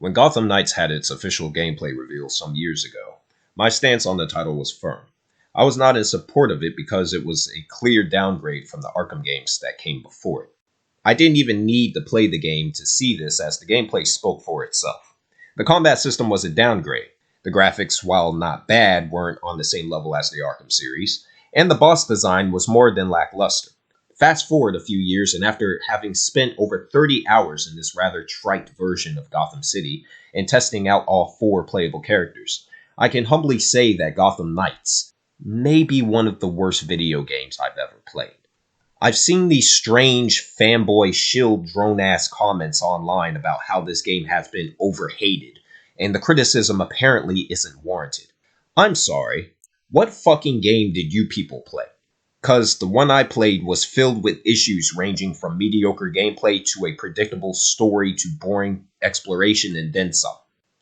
When Gotham Knights had its official gameplay reveal some years ago, my stance on the title was firm. I was not in support of it because it was a clear downgrade from the Arkham games that came before it. I didn't even need to play the game to see this, as the gameplay spoke for itself. The combat system was a downgrade. The graphics, while not bad, weren't on the same level as the Arkham series, and the boss design was more than lackluster. Fast forward a few years, and after having spent over 30 hours in this rather trite version of Gotham City and testing out all 4 playable characters, I can humbly say that Gotham Knights may be one of the worst video games I've ever played. I've seen these strange fanboy shield drone-ass comments online about how this game has been overhated, and the criticism apparently isn't warranted. I'm sorry, what fucking game did you people play? Cause the one I played was filled with issues ranging from mediocre gameplay to a predictable story to boring exploration and then some.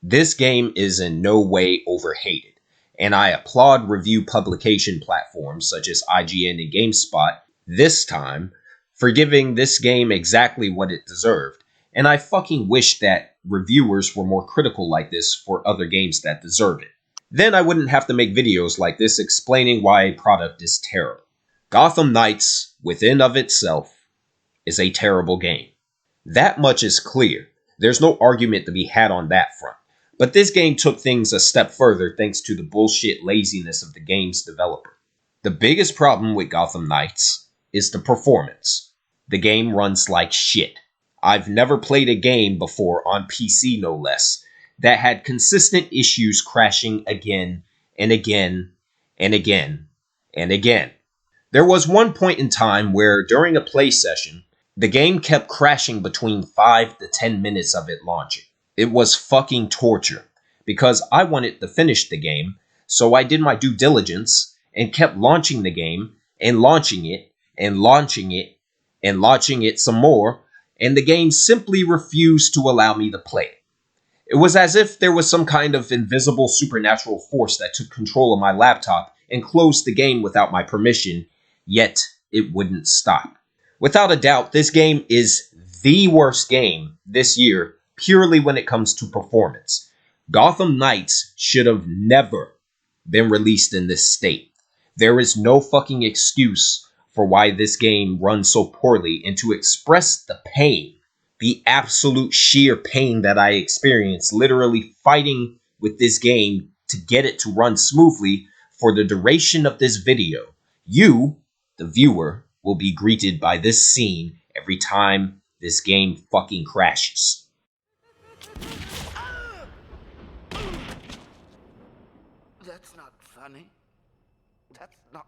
This game is in no way overhated, and I applaud review publication platforms such as IGN and GameSpot this time for giving this game exactly what it deserved, and I fucking wish that reviewers were more critical like this for other games that deserve it. Then I wouldn't have to make videos like this explaining why a product is terrible. Gotham Knights, within of itself, is a terrible game. That much is clear. There's no argument to be had on that front. But this game took things a step further thanks to the bullshit laziness of the game's developer. The biggest problem with Gotham Knights is the performance. The game runs like shit. I've never played a game before, on PC no less, that had consistent issues crashing again and again and again and again. There was one point in time where, during a play session, the game kept crashing between 5 to 10 minutes of it launching. It was fucking torture, because I wanted to finish the game, so I did my due diligence and kept launching the game, and launching it, and launching it, and launching it some more, and the game simply refused to allow me to play it. It was as if there was some kind of invisible supernatural force that took control of my laptop and closed the game without my permission, yet it wouldn't stop. Without a doubt, this game is the worst game this year, purely when it comes to performance. Gotham Knights should have never been released in this state. There is no fucking excuse for why this game runs so poorly, and to express the pain, the absolute sheer pain that I experienced literally fighting with this game to get it to run smoothly for the duration of this video, you, the viewer, will be greeted by this scene every time this game fucking crashes. That's not funny. That's not...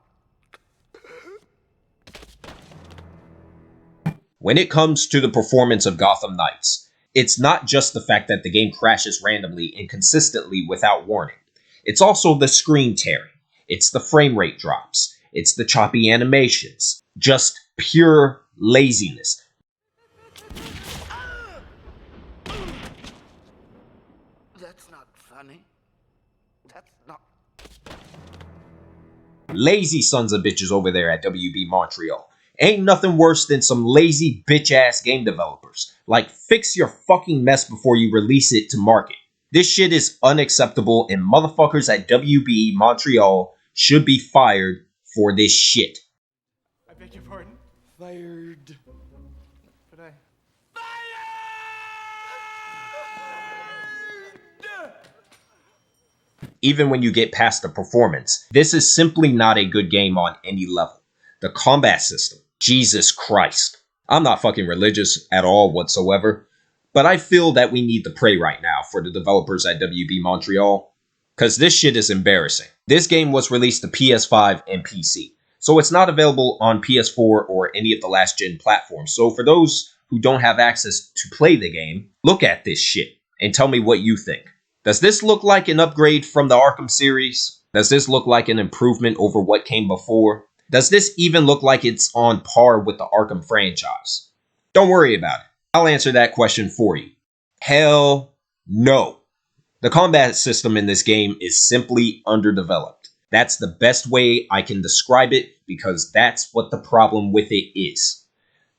When it comes to the performance of Gotham Knights, it's not just the fact that the game crashes randomly and consistently without warning. It's also the screen tearing. It's the frame rate drops. It's the choppy animations. Just pure laziness. That's not funny. That's not... Lazy sons of bitches over there at WB Montreal. Ain't nothing worse than some lazy bitch-ass game developers. Like, fix your fucking mess before you release it to market. This shit is unacceptable, and motherfuckers at WB Montreal should be fired for this shit. I beg your pardon? Fired. But I... Even when you get past the performance, this is simply not a good game on any level. The combat system, Jesus Christ. I'm not fucking religious at all whatsoever, but I feel that we need to pray right now for the developers at WB Montreal, because this shit is embarrassing. This game was released to PS5 and PC, so it's not available on PS4 or any of the last gen platforms. So for those who don't have access to play the game, look at this shit and tell me what you think. Does this look like an upgrade from the Arkham series? Does this look like an improvement over what came before? Does this even look like it's on par with the Arkham franchise? Don't worry about it. I'll answer that question for you. Hell no. The combat system in this game is simply underdeveloped. That's the best way I can describe it, because that's what the problem with it is.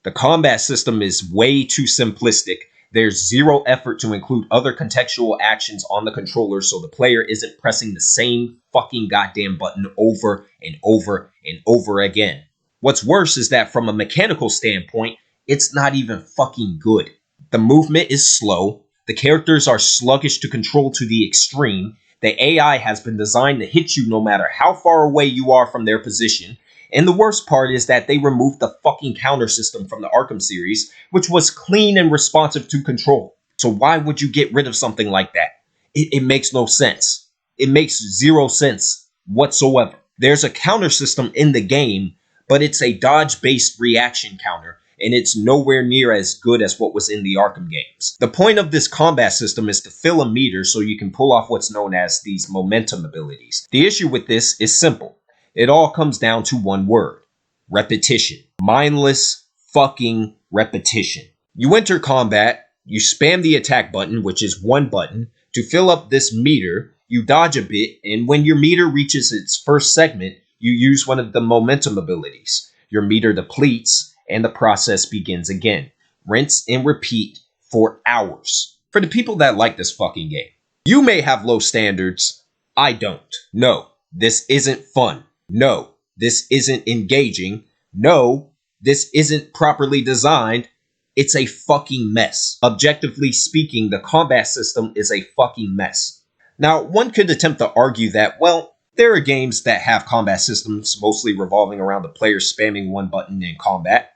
The combat system is way too simplistic There's zero effort to include other contextual actions on the controller so the player isn't pressing the same fucking goddamn button over and over and over again. What's worse is that from a mechanical standpoint, it's not even fucking good. The movement is slow, the characters are sluggish to control to the extreme, the AI has been designed to hit you no matter how far away you are from their position, and the worst part is that they removed the fucking counter system from the Arkham series, which was clean and responsive to control. So why would you get rid of something like that? It makes no sense. It makes zero sense whatsoever. There's a counter system in the game, but it's a dodge-based reaction counter, and it's nowhere near as good as what was in the Arkham games. The point of this combat system is to fill a meter so you can pull off what's known as these momentum abilities. The issue with this is simple. It all comes down to one word: repetition. Mindless fucking repetition. You enter combat, you spam the attack button, which is one button, to fill up this meter, you dodge a bit, and when your meter reaches its first segment, you use one of the momentum abilities. Your meter depletes, and the process begins again. Rinse and repeat for hours. For the people that like this fucking game, you may have low standards, I don't. No, this isn't fun. No, this isn't engaging. No, this isn't properly designed. It's a fucking mess. Objectively speaking, the combat system is a fucking mess. Now, one could attempt to argue that, well, there are games that have combat systems mostly revolving around the player spamming one button in combat.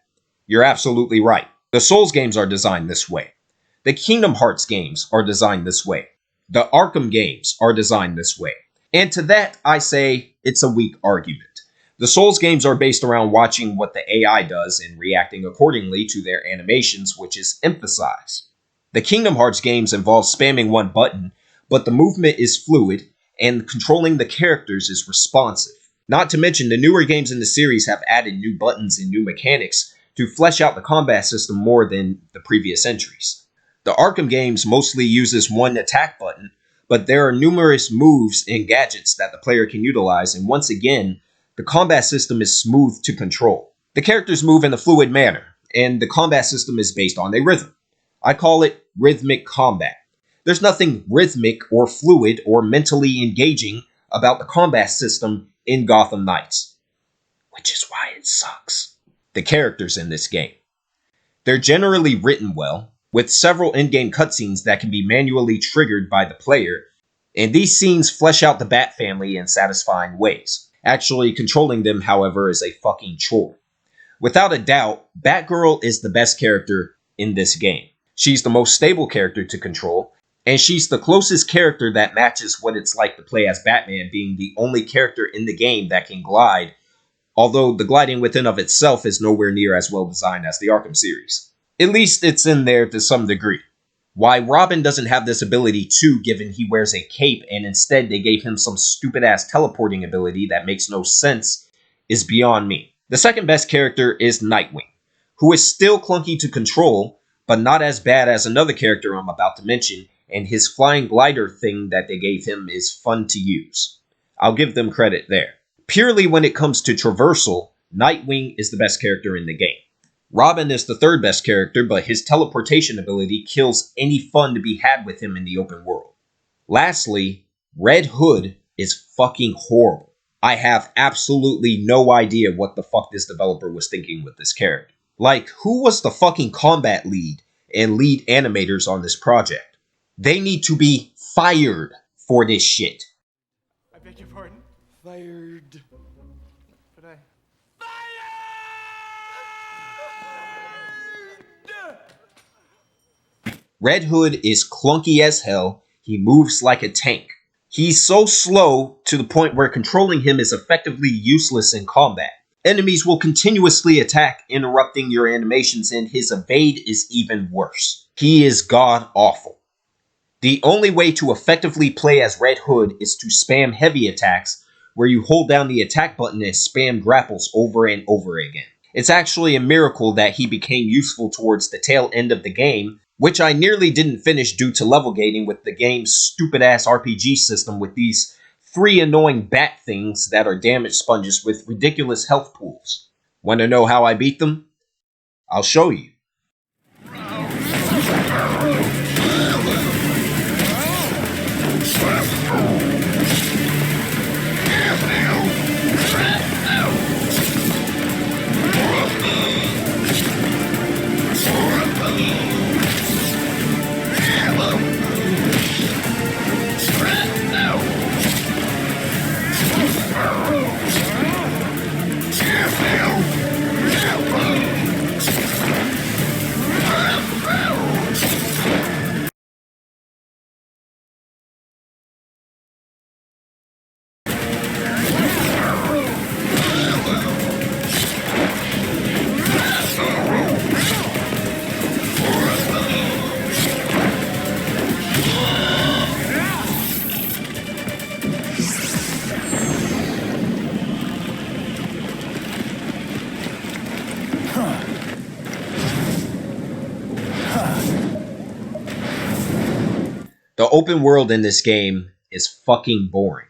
You're absolutely right. The Souls games are designed this way. The Kingdom Hearts games are designed this way. The Arkham games are designed this way. And to that, I say it's a weak argument. The Souls games are based around watching what the AI does and reacting accordingly to their animations, which is emphasized. The Kingdom Hearts games involve spamming one button, but the movement is fluid, and controlling the characters is responsive. Not to mention, the newer games in the series have added new buttons and new mechanics to flesh out the combat system more than the previous entries. The Arkham games mostly uses one attack button, but there are numerous moves and gadgets that the player can utilize, and once again, the combat system is smooth to control. The characters move in a fluid manner, and the combat system is based on a rhythm. I call it rhythmic combat. There's nothing rhythmic or fluid or mentally engaging about the combat system in Gotham Knights, which is why it sucks. The characters in this game. They're generally written well, with several in-game cutscenes that can be manually triggered by the player, and these scenes flesh out the Bat family in satisfying ways. Actually controlling them, however, is a fucking chore. Without a doubt, Batgirl is the best character in this game. She's the most stable character to control, and she's the closest character that matches what it's like to play as Batman, being the only character in the game that can glide, although the gliding within of itself is nowhere near as well designed as the Arkham series. At least it's in there to some degree. Why Robin doesn't have this ability too, given he wears a cape and instead they gave him some stupid ass teleporting ability that makes no sense, is beyond me. The second best character is Nightwing, who is still clunky to control, but not as bad as another character I'm about to mention, and his flying glider thing that they gave him is fun to use. I'll give them credit there. Purely when it comes to traversal, Nightwing is the best character in the game. Robin is the third best character, but his teleportation ability kills any fun to be had with him in the open world. Lastly, Red Hood is fucking horrible. I have absolutely no idea what the fuck this developer was thinking with this character. Like, who was the fucking combat lead and lead animators on this project? They need to be fired for this shit. I beg your pardon? Fired. But I... Red Hood is clunky as hell. He moves like a tank. He's so slow to the point where controlling him is effectively useless in combat. Enemies will continuously attack, interrupting your animations, and his evade is even worse. He is god awful. The only way to effectively play as Red Hood is to spam heavy attacks, where you hold down the attack button and spam grapples over and over again. It's actually a miracle that he became useful towards the tail end of the game, which I nearly didn't finish due to level gating with the game's stupid-ass RPG system with these 3 annoying bat things that are damage sponges with ridiculous health pools. Want to know how I beat them? I'll show you. The open world in this game is fucking boring.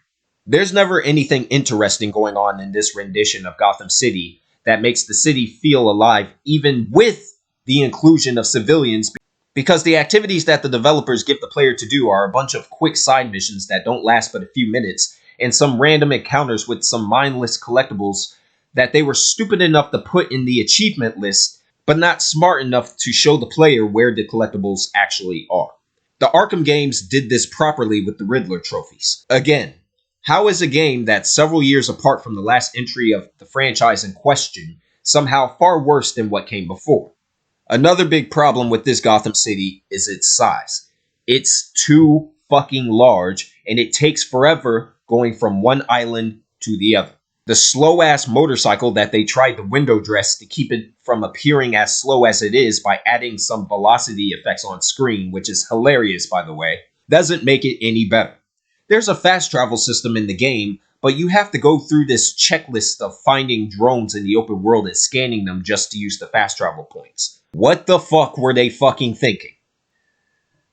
There's never anything interesting going on in this rendition of Gotham City that makes the city feel alive, even with the inclusion of civilians, because the activities that the developers give the player to do are a bunch of quick side missions that don't last but a few minutes, and some random encounters with some mindless collectibles that they were stupid enough to put in the achievement list, but not smart enough to show the player where the collectibles actually are. The Arkham games did this properly with the Riddler trophies. Again, how is a game that's several years apart from the last entry of the franchise in question somehow far worse than what came before? Another big problem with this Gotham City is its size. It's too fucking large, and it takes forever going from one island to the other. The slow-ass motorcycle that they tried to window dress to keep it from appearing as slow as it is by adding some velocity effects on screen, which is hilarious by the way, doesn't make it any better. There's a fast travel system in the game, but you have to go through this checklist of finding drones in the open world and scanning them just to use the fast travel points. What the fuck were they fucking thinking?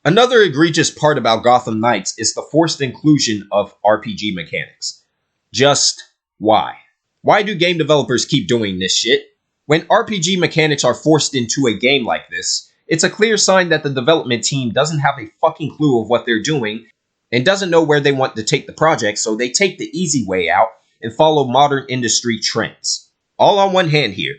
Another egregious part about Gotham Knights is the forced inclusion of RPG mechanics. Just why? Why do game developers keep doing this shit? When RPG mechanics are forced into a game like this, it's a clear sign that the development team doesn't have a fucking clue of what they're doing and doesn't know where they want to take the project, so they take the easy way out and follow modern industry trends. All on one hand here.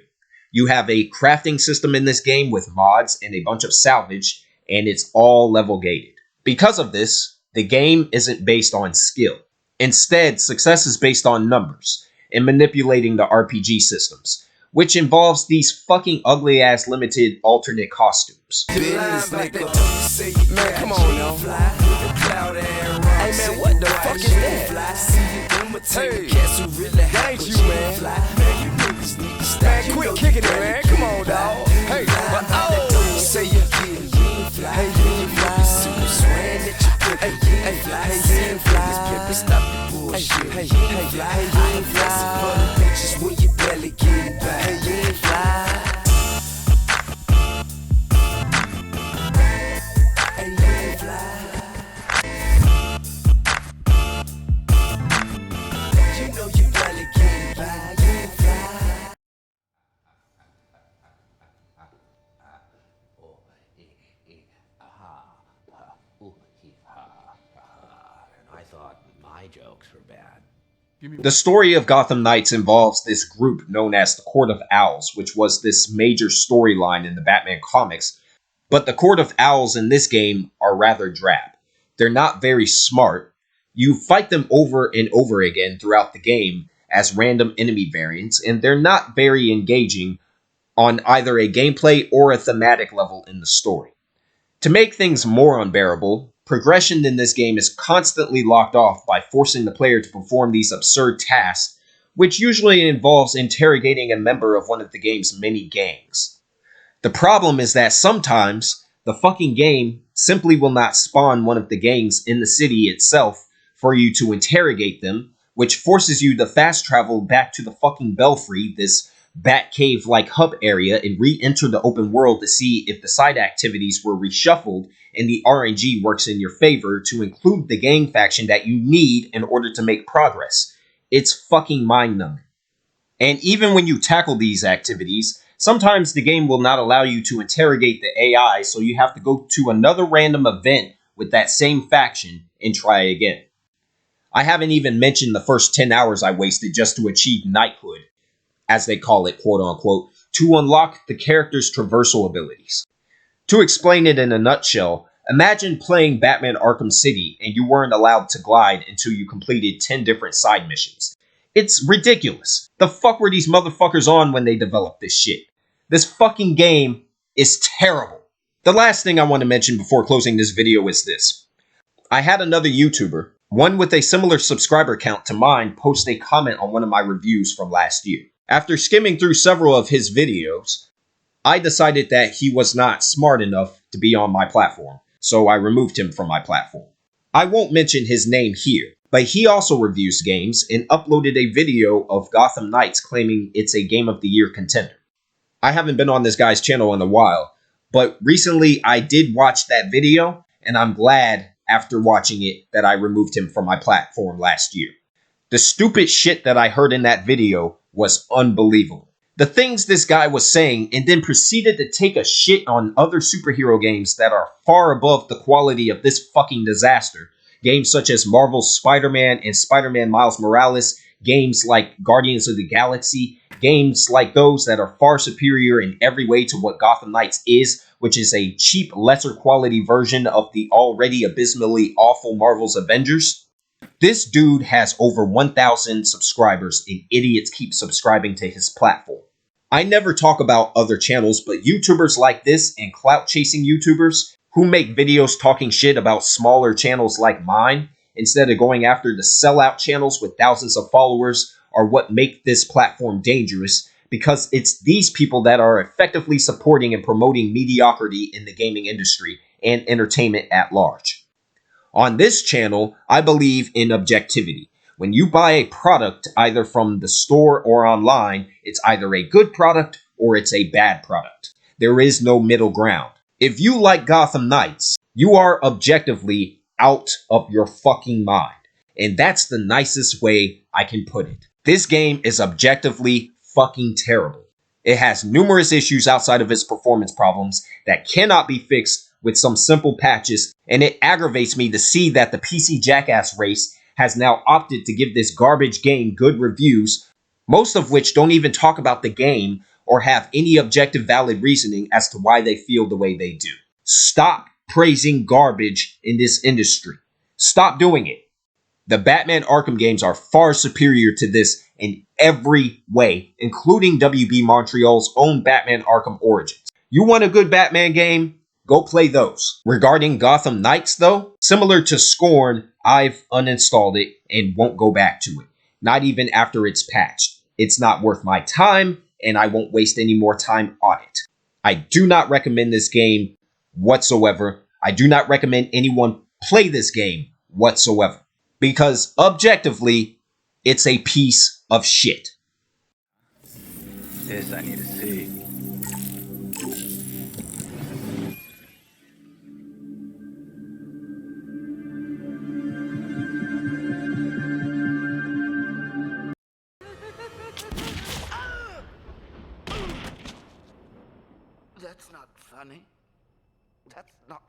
You have a crafting system in this game with mods and a bunch of salvage, and it's all level gated. Because of this, the game isn't based on skill. Instead, success is based on numbers and manipulating the RPG systems, which involves these fucking ugly-ass limited alternate costumes. Business, nigga. Man, come on now. Hey man, what the fuck is that? Hey, thank you, man. Man, quit kicking it, man. Come on, dog. Hey, but oh, say you hey, you fly. Hey, hey, hey, you fly. Stop the bullshit. Hey, hey, hey, you fly. For the bitches when you barely get it back. Hey, you fly. Jokes were bad. The story of Gotham Knights involves this group known as the Court of Owls, which was this major storyline in the Batman comics, but the Court of Owls in this game are rather drab. They're not very smart. You fight them over and over again throughout the game as random enemy variants, and they're not very engaging on either a gameplay or a thematic level in the story. To make things more unbearable, progression in this game is constantly locked off by forcing the player to perform these absurd tasks, which usually involves interrogating a member of one of the game's many gangs. The problem is that sometimes the fucking game simply will not spawn one of the gangs in the city itself for you to interrogate them, which forces you to fast travel back to the fucking Belfry, this Batcave-like hub area, and re-enter the open world to see if the side activities were reshuffled and the RNG works in your favor to include the gang faction that you need in order to make progress. It's fucking mind-numbing. And even when you tackle these activities, sometimes the game will not allow you to interrogate the AI, so you have to go to another random event with that same faction and try again. I haven't even mentioned the first 10 hours I wasted just to achieve knighthood, as they call it, quote-unquote, to unlock the character's traversal abilities. To explain it in a nutshell, imagine playing Batman Arkham City and you weren't allowed to glide until you completed 10 different side missions. It's ridiculous. The fuck were these motherfuckers on when they developed this shit? This fucking game is terrible. The last thing I want to mention before closing this video is this. I had another YouTuber, one with a similar subscriber count to mine, post a comment on one of my reviews from last year. After skimming through several of his videos, I decided that he was not smart enough to be on my platform, so I removed him from my platform. I won't mention his name here, but he also reviews games and uploaded a video of Gotham Knights claiming it's a Game of the Year contender. I haven't been on this guy's channel in a while, but recently I did watch that video, and I'm glad after watching it that I removed him from my platform last year. The stupid shit that I heard in that video was unbelievable. The things this guy was saying, and then proceeded to take a shit on other superhero games that are far above the quality of this fucking disaster. Games such as Marvel's Spider-Man and Spider-Man Miles Morales, games like Guardians of the Galaxy, games like those that are far superior in every way to what Gotham Knights is, which is a cheap, lesser quality version of the already abysmally awful Marvel's Avengers. This dude has over 1,000 subscribers, and idiots keep subscribing to his platform. I never talk about other channels, but YouTubers like this and clout-chasing YouTubers who make videos talking shit about smaller channels like mine, instead of going after the sellout channels with thousands of followers, are what make this platform dangerous, because it's these people that are effectively supporting and promoting mediocrity in the gaming industry and entertainment at large. On this channel, I believe in objectivity. When you buy a product either from the store or online, it's either a good product or it's a bad product. There is no middle ground. If you like Gotham Knights, you are objectively out of your fucking mind. And that's the nicest way I can put it. This game is objectively fucking terrible. It has numerous issues outside of its performance problems that cannot be fixed with some simple patches, and it aggravates me to see that the PC jackass race has now opted to give this garbage game good reviews, most of which don't even talk about the game or have any objective valid reasoning as to why they feel the way they do. Stop praising garbage in this industry. Stop doing it. The Batman Arkham games are far superior to this in every way, including WB Montreal's own Batman Arkham Origins. You want a good Batman game? Go play those. Regarding Gotham Knights, though, similar to Scorn, I've uninstalled it and won't go back to it. Not even after it's patched. It's not worth my time, and I won't waste any more time on it. I do not recommend this game whatsoever. I do not recommend anyone play this game whatsoever. Because objectively, it's a piece of shit. This I need to see. That's not funny. That's not